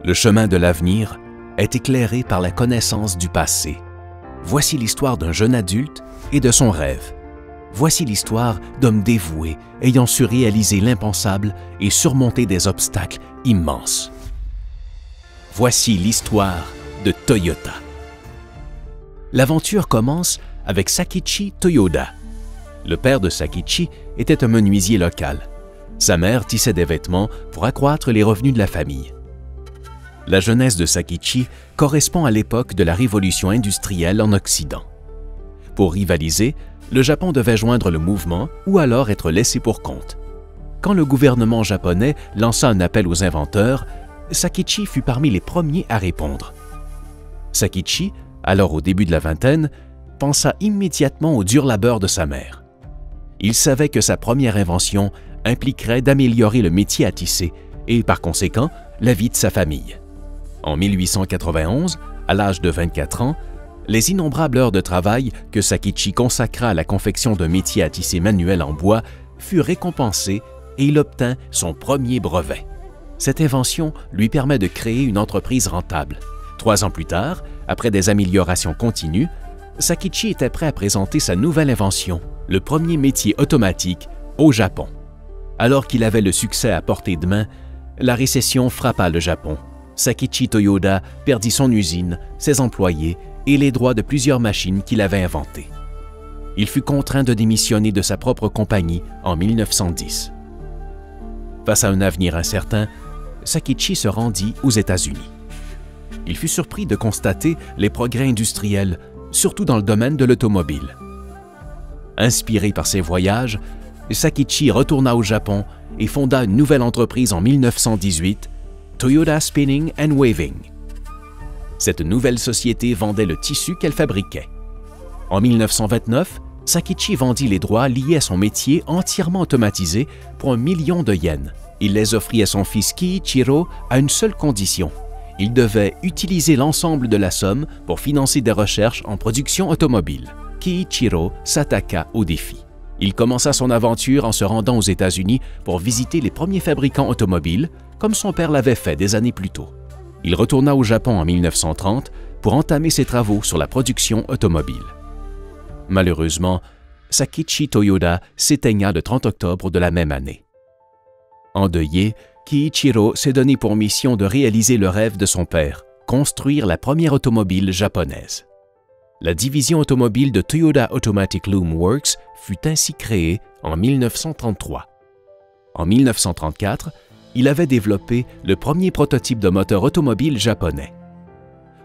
Le chemin de l'avenir est éclairé par la connaissance du passé. Voici l'histoire d'un jeune adulte et de son rêve. Voici l'histoire d'hommes dévoués ayant su réaliser l'impensable et surmonter des obstacles immenses. Voici l'histoire de Toyota. L'aventure commence avec Sakichi Toyoda. Le père de Sakichi était un menuisier local. Sa mère tissait des vêtements pour accroître les revenus de la famille. La jeunesse de Sakichi correspond à l'époque de la révolution industrielle en Occident. Pour rivaliser, le Japon devait joindre le mouvement ou alors être laissé pour compte. Quand le gouvernement japonais lança un appel aux inventeurs, Sakichi fut parmi les premiers à répondre. Sakichi, alors au début de la vingtaine, pensa immédiatement au dur labeur de sa mère. Il savait que sa première invention impliquerait d'améliorer le métier à tisser et, par conséquent, la vie de sa famille. En 1891, à l'âge de 24 ans, les innombrables heures de travail que Sakichi consacra à la confection d'un métier à tisser manuel en bois furent récompensées et il obtint son premier brevet. Cette invention lui permet de créer une entreprise rentable. 3 ans plus tard, après des améliorations continues, Sakichi était prêt à présenter sa nouvelle invention, le premier métier automatique, au Japon. Alors qu'il avait le succès à portée de main, la récession frappa le Japon. Sakichi Toyoda perdit son usine, ses employés et les droits de plusieurs machines qu'il avait inventées. Il fut contraint de démissionner de sa propre compagnie en 1910. Face à un avenir incertain, Sakichi se rendit aux États-Unis. Il fut surpris de constater les progrès industriels, surtout dans le domaine de l'automobile. Inspiré par ses voyages, Sakichi retourna au Japon et fonda une nouvelle entreprise en 1918, Toyoda Spinning and Weaving. Cette nouvelle société vendait le tissu qu'elle fabriquait. En 1929, Sakichi vendit les droits liés à son métier entièrement automatisé pour 1 million de yens. Il les offrit à son fils Kiichiro à une seule condition. Il devait utiliser l'ensemble de la somme pour financer des recherches en production automobile. Kiichiro s'attaqua au défi. Il commença son aventure en se rendant aux États-Unis pour visiter les premiers fabricants automobiles, comme son père l'avait fait des années plus tôt. Il retourna au Japon en 1930 pour entamer ses travaux sur la production automobile. Malheureusement, Sakichi Toyoda s'éteigna le 30 octobre de la même année. Endeuillé, Kiichiro s'est donné pour mission de réaliser le rêve de son père, construire la première automobile japonaise. La division automobile de Toyoda Automatic Loom Works fut ainsi créée en 1933. En 1934, il avait développé le premier prototype de moteur automobile japonais.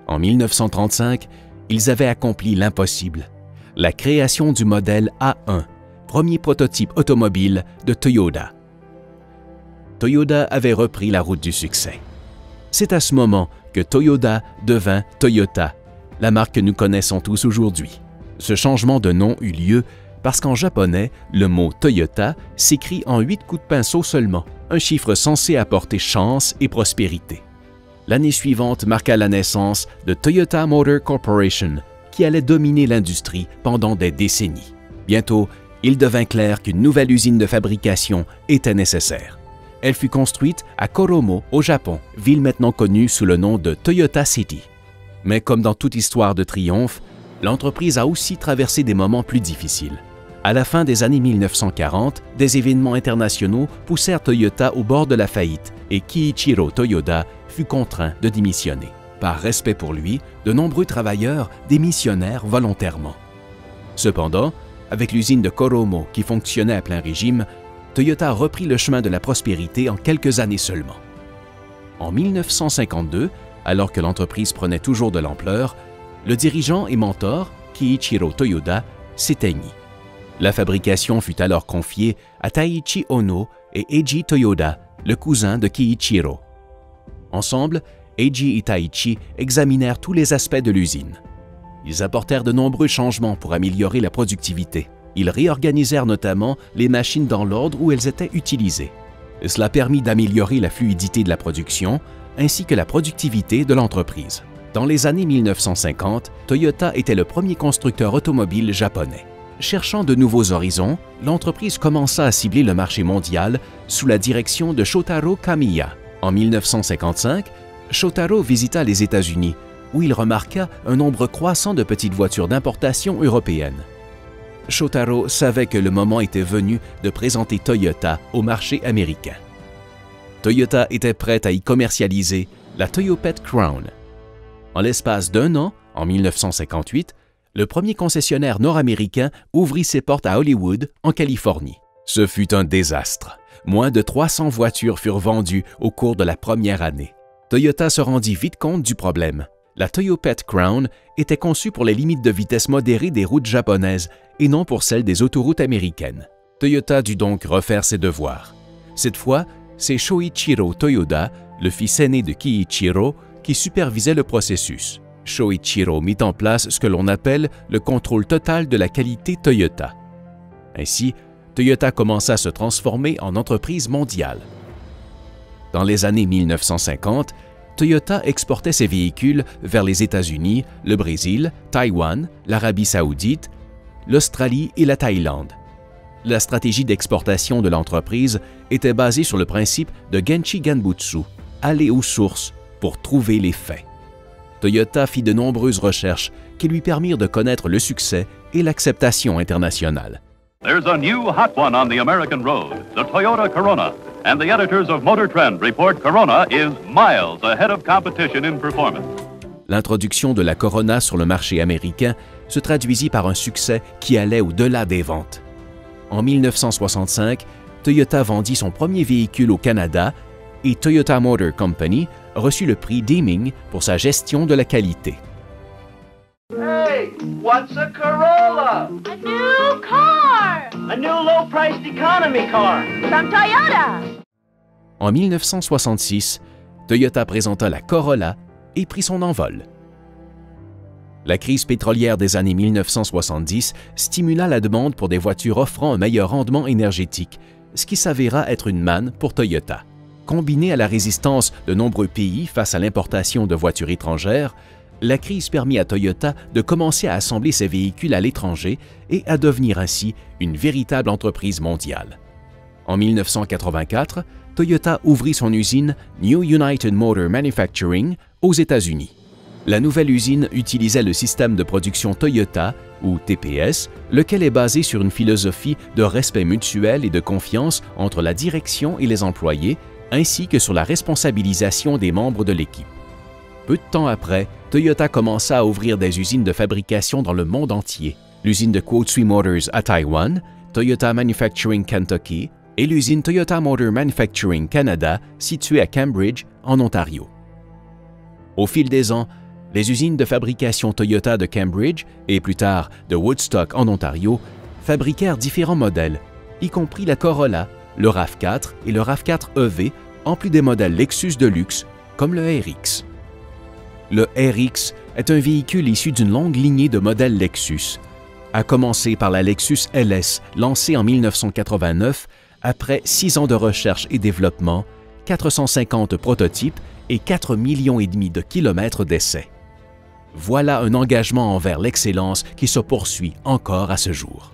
En 1935, ils avaient accompli l'impossible, la création du modèle A1, premier prototype automobile de Toyota. Toyota avait repris la route du succès. C'est à ce moment que Toyota devint Toyota, la marque que nous connaissons tous aujourd'hui. Ce changement de nom eut lieu parce qu'en japonais, le mot Toyota s'écrit en 8 coups de pinceau seulement, un chiffre censé apporter chance et prospérité. L'année suivante marqua la naissance de Toyota Motor Corporation, qui allait dominer l'industrie pendant des décennies. Bientôt, il devint clair qu'une nouvelle usine de fabrication était nécessaire. Elle fut construite à Koromo, au Japon, ville maintenant connue sous le nom de Toyota City. Mais comme dans toute histoire de triomphe, l'entreprise a aussi traversé des moments plus difficiles. À la fin des années 1940, des événements internationaux poussèrent Toyota au bord de la faillite et Kiichiro Toyoda fut contraint de démissionner. Par respect pour lui, de nombreux travailleurs démissionnèrent volontairement. Cependant, avec l'usine de Koromo qui fonctionnait à plein régime, Toyota reprit le chemin de la prospérité en quelques années seulement. En 1952, alors que l'entreprise prenait toujours de l'ampleur, le dirigeant et mentor, Kiichiro Toyoda, s'éteignit. La fabrication fut alors confiée à Taiichi Ohno et Eiji Toyoda, le cousin de Kiichiro. Ensemble, Eiji et Taiichi examinèrent tous les aspects de l'usine. Ils apportèrent de nombreux changements pour améliorer la productivité. Ils réorganisèrent notamment les machines dans l'ordre où elles étaient utilisées. Cela permit d'améliorer la fluidité de la production ainsi que la productivité de l'entreprise. Dans les années 1950, Toyota était le premier constructeur automobile japonais. Cherchant de nouveaux horizons, l'entreprise commença à cibler le marché mondial sous la direction de Shotaro Kamiya. En 1955, Shotaro visita les États-Unis, où il remarqua un nombre croissant de petites voitures d'importation européennes. Shotaro savait que le moment était venu de présenter Toyota au marché américain. Toyota était prête à y commercialiser la Toyopet Crown. En l'espace d'un an, en 1958, le premier concessionnaire nord-américain ouvrit ses portes à Hollywood, en Californie. Ce fut un désastre. Moins de 300 voitures furent vendues au cours de la première année. Toyota se rendit vite compte du problème. La Toyopet Crown était conçue pour les limites de vitesse modérées des routes japonaises et non pour celles des autoroutes américaines. Toyota dut donc refaire ses devoirs. Cette fois, c'est Shoichiro Toyoda, le fils aîné de Kiichiro, qui supervisait le processus. Shoichiro mit en place ce que l'on appelle le contrôle total de la qualité Toyota. Ainsi, Toyota commença à se transformer en entreprise mondiale. Dans les années 1950, Toyota exportait ses véhicules vers les États-Unis, le Brésil, Taïwan, l'Arabie saoudite, l'Australie et la Thaïlande. La stratégie d'exportation de l'entreprise était basée sur le principe de Genchi Genbutsu, aller aux sources pour trouver les faits. Toyota fit de nombreuses recherches qui lui permirent de connaître le succès et l'acceptation internationale. There's a new hot one on the American road, the Toyota Corona, and the editors of Motor Trend report Corona is miles ahead of competition in performance. L'introduction de la Corona sur le marché américain se traduisit par un succès qui allait au-delà des ventes. En 1965, Toyota vendit son premier véhicule au Canada et Toyota Motor Company reçut le prix Deming pour sa gestion de la qualité. Hey, what's a Corolla? A new car! A new low-priced economy car. From Toyota! En 1966, Toyota présenta la Corolla et prit son envol. La crise pétrolière des années 1970 stimula la demande pour des voitures offrant un meilleur rendement énergétique, ce qui s'avéra être une manne pour Toyota. Combinée à la résistance de nombreux pays face à l'importation de voitures étrangères, la crise permit à Toyota de commencer à assembler ses véhicules à l'étranger et à devenir ainsi une véritable entreprise mondiale. En 1984, Toyota ouvrit son usine New United Motor Manufacturing aux États-Unis. La nouvelle usine utilisait le système de production Toyota, ou TPS, lequel est basé sur une philosophie de respect mutuel et de confiance entre la direction et les employés, ainsi que sur la responsabilisation des membres de l'équipe. Peu de temps après, Toyota commença à ouvrir des usines de fabrication dans le monde entier. L'usine de Quotsui Motors à Taïwan, Toyota Manufacturing Kentucky et l'usine Toyota Motor Manufacturing Canada située à Cambridge, en Ontario. Au fil des ans, les usines de fabrication Toyota de Cambridge et plus tard de Woodstock en Ontario fabriquèrent différents modèles, y compris la Corolla, le RAV4 et le RAV4 EV, en plus des modèles Lexus de luxe comme le RX. Le RX est un véhicule issu d'une longue lignée de modèles Lexus, à commencer par la Lexus LS lancée en 1989 après 6 ans de recherche et développement, 450 prototypes et 4,5 millions de kilomètres d'essais. Voilà un engagement envers l'excellence qui se poursuit encore à ce jour.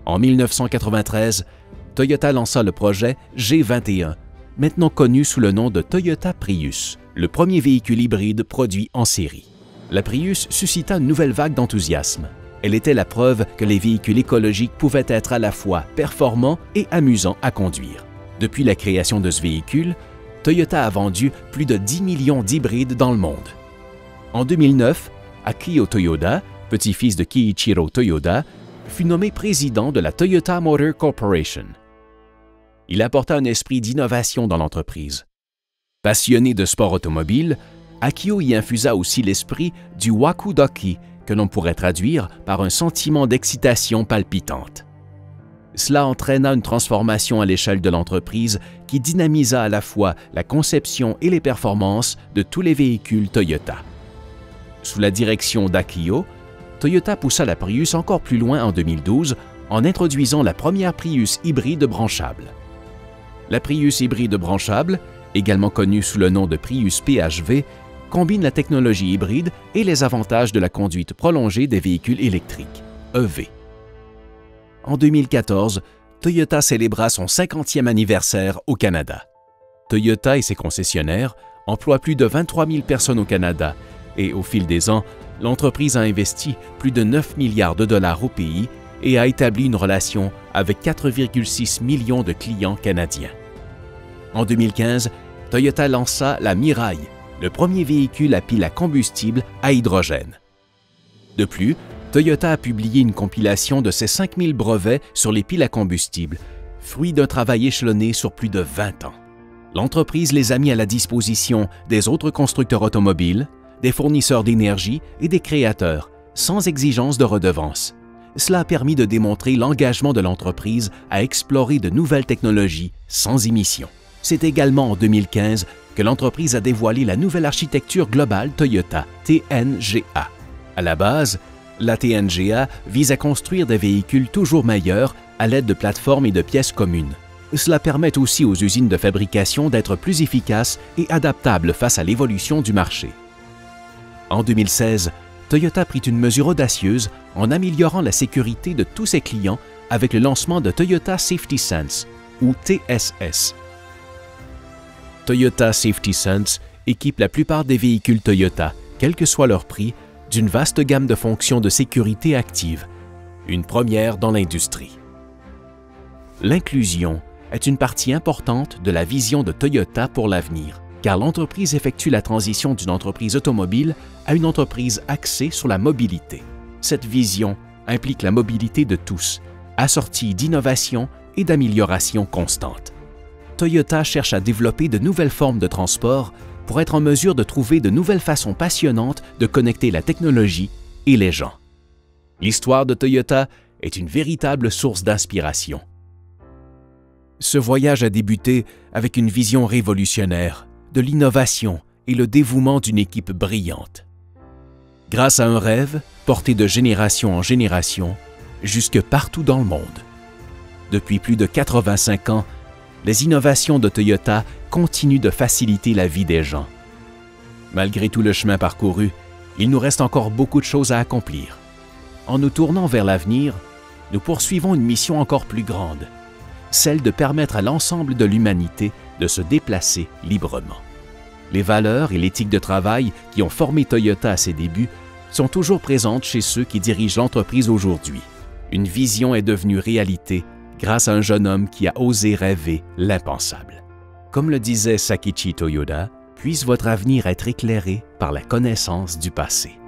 En 1993, Toyota lança le projet G21, maintenant connu sous le nom de Toyota Prius, le premier véhicule hybride produit en série. La Prius suscita une nouvelle vague d'enthousiasme. Elle était la preuve que les véhicules écologiques pouvaient être à la fois performants et amusants à conduire. Depuis la création de ce véhicule, Toyota a vendu plus de 10 millions d'hybrides dans le monde. En 2009, Akio Toyoda, petit-fils de Kiichiro Toyoda, fut nommé président de la Toyota Motor Corporation. Il apporta un esprit d'innovation dans l'entreprise. Passionné de sport automobile, Akio y infusa aussi l'esprit du wakudoki, que l'on pourrait traduire par un sentiment d'excitation palpitante. Cela entraîna une transformation à l'échelle de l'entreprise qui dynamisa à la fois la conception et les performances de tous les véhicules Toyota. Sous la direction d'Akio, Toyota poussa la Prius encore plus loin en 2012 en introduisant la première Prius hybride branchable. La Prius hybride branchable, également connue sous le nom de Prius PHV, combine la technologie hybride et les avantages de la conduite prolongée des véhicules électriques, EV. En 2014, Toyota célébra son 50e anniversaire au Canada. Toyota et ses concessionnaires emploie plus de 23 000 personnes au Canada et au fil des ans, l'entreprise a investi plus de 9 milliards de dollars au pays et a établi une relation avec 4,6 millions de clients canadiens. En 2015, Toyota lança la Mirai, le premier véhicule à pile à combustible à hydrogène. De plus, Toyota a publié une compilation de ses 5000 brevets sur les piles à combustible, fruit d'un travail échelonné sur plus de 20 ans. L'entreprise les a mis à la disposition des autres constructeurs automobiles, des fournisseurs d'énergie et des créateurs, sans exigence de redevance. Cela a permis de démontrer l'engagement de l'entreprise à explorer de nouvelles technologies sans émission. C'est également en 2015 que l'entreprise a dévoilé la nouvelle architecture globale Toyota, TNGA. À la base, la TNGA vise à construire des véhicules toujours meilleurs à l'aide de plateformes et de pièces communes. Cela permet aussi aux usines de fabrication d'être plus efficaces et adaptables face à l'évolution du marché. En 2016, Toyota prit une mesure audacieuse en améliorant la sécurité de tous ses clients avec le lancement de Toyota Safety Sense, ou TSS. Toyota Safety Sense équipe la plupart des véhicules Toyota, quel que soit leur prix, d'une vaste gamme de fonctions de sécurité active, une première dans l'industrie. L'inclusion est une partie importante de la vision de Toyota pour l'avenir, car l'entreprise effectue la transition d'une entreprise automobile à une entreprise axée sur la mobilité. Cette vision implique la mobilité de tous, assortie d'innovation et d'amélioration constante. Toyota cherche à développer de nouvelles formes de transport pour être en mesure de trouver de nouvelles façons passionnantes de connecter la technologie et les gens. L'histoire de Toyota est une véritable source d'inspiration. Ce voyage a débuté avec une vision révolutionnaire, de l'innovation et le dévouement d'une équipe brillante. Grâce à un rêve porté de génération en génération, jusque partout dans le monde. Depuis plus de 85 ans, les innovations de Toyota continuent de faciliter la vie des gens. Malgré tout le chemin parcouru, il nous reste encore beaucoup de choses à accomplir. En nous tournant vers l'avenir, nous poursuivons une mission encore plus grande, celle de permettre à l'ensemble de l'humanité de se déplacer librement. Les valeurs et l'éthique de travail qui ont formé Toyota à ses débuts sont toujours présentes chez ceux qui dirigent l'entreprise aujourd'hui. Une vision est devenue réalité grâce à un jeune homme qui a osé rêver l'impensable. Comme le disait Sakichi Toyoda, puisse votre avenir être éclairé par la connaissance du passé.